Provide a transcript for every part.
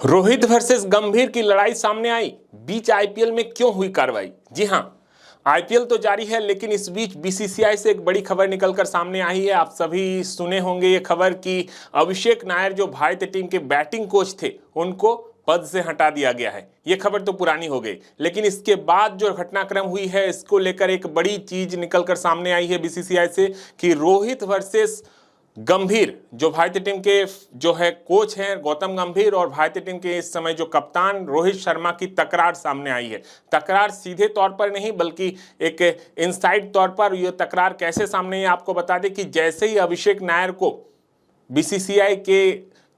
Rohit versus गंभीर की लड़ाई सामने आई। बीच आईपीएल में क्यों हुई कार्रवाई? जी हां, आईपीएल तो जारी है, लेकिन इस बीच बीसीसीआई से एक बड़ी खबर निकलकर सामने आई है। आप सभी सुने होंगे ये खबर कि अभिषेक नायर जो भारतीय टीम के बैटिंग कोच थे, उनको पद से हटा दिया गया है। ये खबर तो पुरानी हो गई, लेकिन इसके बाद जो घटनाक्रम हुई है, इसको लेकर एक बड़ी चीज निकलकर सामने आई है बीसीसीआई से कि रोहित वर्सेस गंभीर, जो भारतीय टीम के जो है कोच हैं गौतम गंभीर, और भारतीय टीम के इस समय जो कप्तान रोहित शर्मा की तकरार सामने आई है। तकरार सीधे तौर पर नहीं, बल्कि एक इनसाइड तौर पर। ये तकरार कैसे सामने आई आपको बता दें कि जैसे ही अभिषेक नायर को बीसीसीआई के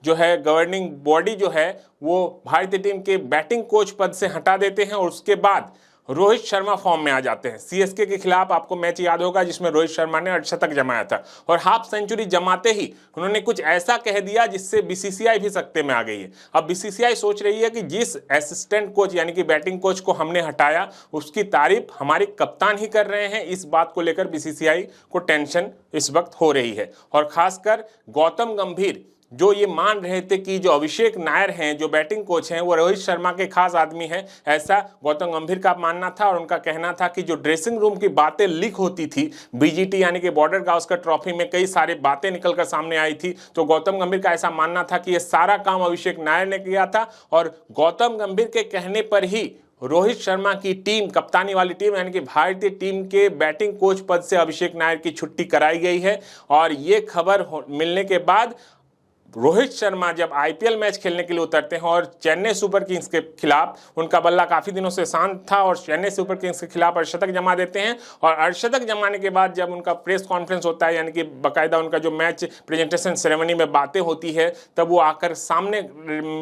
जो है गवर्निंग बॉडी जो है वो भारतीय टीम के बैटिंग कोच पद से हटा देते हैं, और उसके बाद रोहित शर्मा फॉर्म में आ जाते हैं। सीएसके के खिलाफ आपको मैच याद होगा जिसमें रोहित शर्मा ने अर्धशतक जमाया था, और हाफ सेंचुरी जमाते ही उन्होंने कुछ ऐसा कह दिया जिससे बीसीसीआई भी सकते में आ गई है। अब बीसीसीआई सोच रही है कि जिस असिस्टेंट कोच यानी कि बैटिंग कोच को हमने हटाया, उसकी तारीफ हमारे कप्तान ही कर रहे हैं। इस बात को लेकर बीसीसीआई को टेंशन इस वक्त हो रही है, और खासकर गौतम गंभीर जो ये मान रहे थे कि जो अभिषेक नायर हैं, जो बैटिंग कोच हैं, वो रोहित शर्मा के खास आदमी हैं, ऐसा गौतम गंभीर का मानना था। और उनका कहना था कि जो ड्रेसिंग रूम की बातें लीक होती थी, बीजीटी यानी कि बॉर्डर गावस्कर ट्रॉफी में कई सारी बातें निकलकर सामने आई थी, तो गौतम गंभीर का ऐसा मानना था कि ये सारा काम अभिषेक नायर ने किया था। और गौतम गंभीर के कहने पर ही रोहित शर्मा की टीम, कप्तानी वाली टीम यानी कि भारतीय टीम के बैटिंग कोच पद से अभिषेक नायर की छुट्टी कराई गई है। और ये खबर मिलने के बाद रोहित शर्मा जब आईपीएल मैच खेलने के लिए उतरते हैं, और चेन्नई सुपर किंग्स के खिलाफ उनका बल्ला काफ़ी दिनों से शांत था, और चेन्नई सुपर किंग्स के खिलाफ अर्धशतक जमा देते हैं। और अर्धशतक जमाने के बाद जब उनका प्रेस कॉन्फ्रेंस होता है, यानी कि बाकायदा उनका जो मैच प्रेजेंटेशन सेरेमनी में बातें होती है, तब वो आकर सामने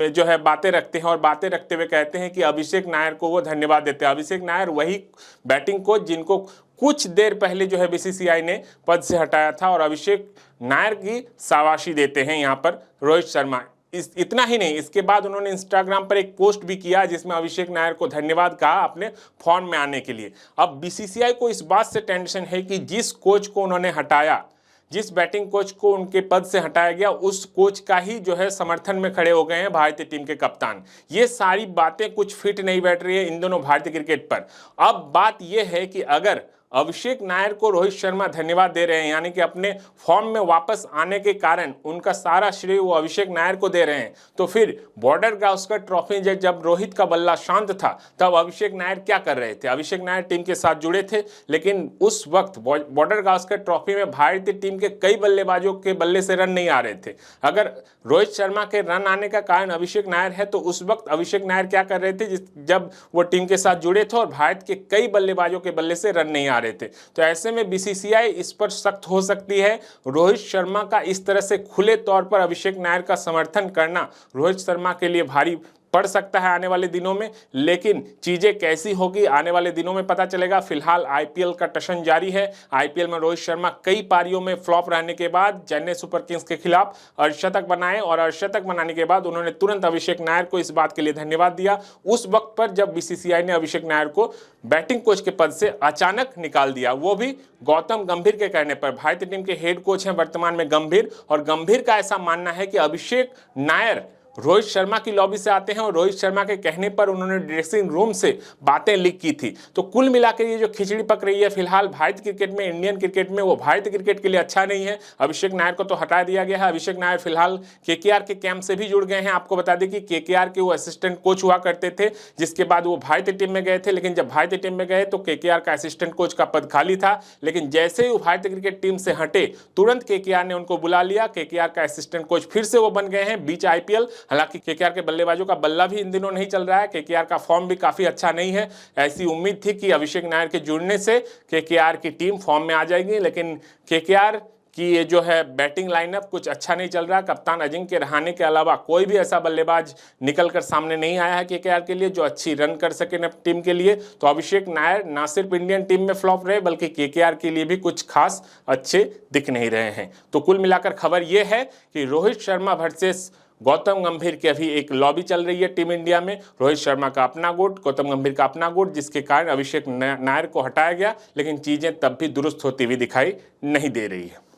जो है बातें रखते हैं, और बातें रखते हुए कहते हैं कि अभिषेक नायर को वो धन्यवाद देते हैं। अभिषेक नायर वही बैटिंग कोच जिनको कुछ देर पहले जो है बीसीसीआई ने पद से हटाया था, और अभिषेक नायर की शाबाशी देते हैं यहाँ पर रोहित शर्मा। इतना ही नहीं, इसके बाद उन्होंने इंस्टाग्राम पर एक पोस्ट भी किया जिसमें अभिषेक नायर को धन्यवाद कहा अपने फॉर्म में आने के लिए। अब बीसीसीआई को इस बात से टेंशन है कि जिस कोच को उन्होंने हटाया, जिस बैटिंग कोच को उनके पद से हटाया गया, उस कोच का ही जो है समर्थन में खड़े हो गए हैं भारतीय टीम के कप्तान। ये सारी बातें कुछ फिट नहीं बैठ रही है इन दोनों भारतीय क्रिकेट पर। अब बात यह है कि अगर अभिषेक नायर को रोहित शर्मा धन्यवाद दे रहे हैं, यानी कि अपने फॉर्म में वापस आने के कारण उनका सारा श्रेय वो अभिषेक नायर को दे रहे हैं, तो फिर बॉर्डर गावस्कर ट्रॉफी जब रोहित का बल्ला शांत था, तब अभिषेक नायर क्या कर रहे थे? अभिषेक नायर टीम के साथ जुड़े थे, लेकिन उस वक्त बॉर्डर गावस्कर ट्रॉफी में भारतीय टीम के कई बल्लेबाजों के बल्ले से रन नहीं आ रहे थे। अगर रोहित शर्मा के रन आने का कारण अभिषेक नायर है, तो उस वक्त अभिषेक नायर क्या कर रहे थे जब वो टीम के साथ जुड़े थे और भारत के कई बल्लेबाजों के बल्ले से रन नहीं आ रहे थे? तो ऐसे में बीसीसीआई इस पर सख्त हो सकती है। रोहित शर्मा का इस तरह से खुले तौर पर अभिषेक नायर का समर्थन करना रोहित शर्मा के लिए भारी पड़ सकता है आने वाले दिनों में, लेकिन चीजें कैसी होगी आने वाले दिनों में पता चलेगा। फिलहाल आईपीएल का टशन जारी है। आईपीएल में रोहित शर्मा कई पारियों में फ्लॉप रहने के बाद चेन्नई सुपर किंग्स के खिलाफ अर्धशतक बनाए, और अर्धशतक बनाने के बाद उन्होंने तुरंत अभिषेक नायर को इस बात के लिए धन्यवाद दिया, उस वक्त पर जब बीसीसीआई ने अभिषेक नायर को बैटिंग कोच के पद से अचानक निकाल दिया, वो भी गौतम गंभीर के कहने पर। भारतीय टीम के हेड कोच हैं वर्तमान में गंभीर, और गंभीर का ऐसा मानना है कि अभिषेक नायर रोहित शर्मा की लॉबी से आते हैं, और रोहित शर्मा के कहने पर उन्होंने ड्रेसिंग रूम से बातें लीक की थी। तो कुल मिलाकर ये जो खिचड़ी पक रही है फिलहाल भारतीय क्रिकेट में, इंडियन क्रिकेट में, वो भारतीय क्रिकेट के लिए अच्छा नहीं है। अभिषेक नायर को तो हटा दिया गया है। अभिषेक नायर फिलहाल केकेआर के कैंप से भी जुड़ गए हैं। आपको बता दें कि केकेआर के वो असिस्टेंट कोच हुआ करते थे, जिसके बाद वो भारतीय टीम में गए थे, लेकिन जब भारतीय टीम में गए तो केकेआर का असिस्टेंट कोच का पद खाली था। लेकिन जैसे ही वो भारतीय क्रिकेट टीम से हटे, तुरंत केकेआर ने उनको बुला लिया। केकेआर का असिस्टेंट कोच फिर से वो बन गए हैं बीच आईपीएल। हालांकि केकेआर के बल्लेबाजों का बल्ला भी इन दिनों नहीं चल रहा है, केकेआर का फॉर्म भी काफी अच्छा नहीं है। ऐसी उम्मीद थी कि अभिषेक नायर के जुड़ने से केकेआर की टीम फॉर्म में आ जाएगी, लेकिन केकेआर कि ये जो है बैटिंग लाइनअप कुछ अच्छा नहीं चल रहा। कप्तान अजिंक्य रहाणे के अलावा कोई भी ऐसा बल्लेबाज निकलकर सामने नहीं आया है केकेआर के लिए जो अच्छी रन कर सके न टीम के लिए। तो अभिषेक नायर ना सिर्फ इंडियन टीम में फ्लॉप रहे, बल्कि केकेआर के लिए भी कुछ खास अच्छे दिख नहीं रहे हैं। तो कुल मिलाकर खबर ये है कि रोहित शर्मा वर्सेस गौतम गंभीर की अभी एक लॉबी चल रही है टीम इंडिया में। रोहित शर्मा का अपना गुट, गौतम गंभीर का अपना गुट, जिसके कारण अभिषेक नायर को हटाया गया, लेकिन चीजें तब भी दुरुस्त होती हुई दिखाई नहीं दे रही है।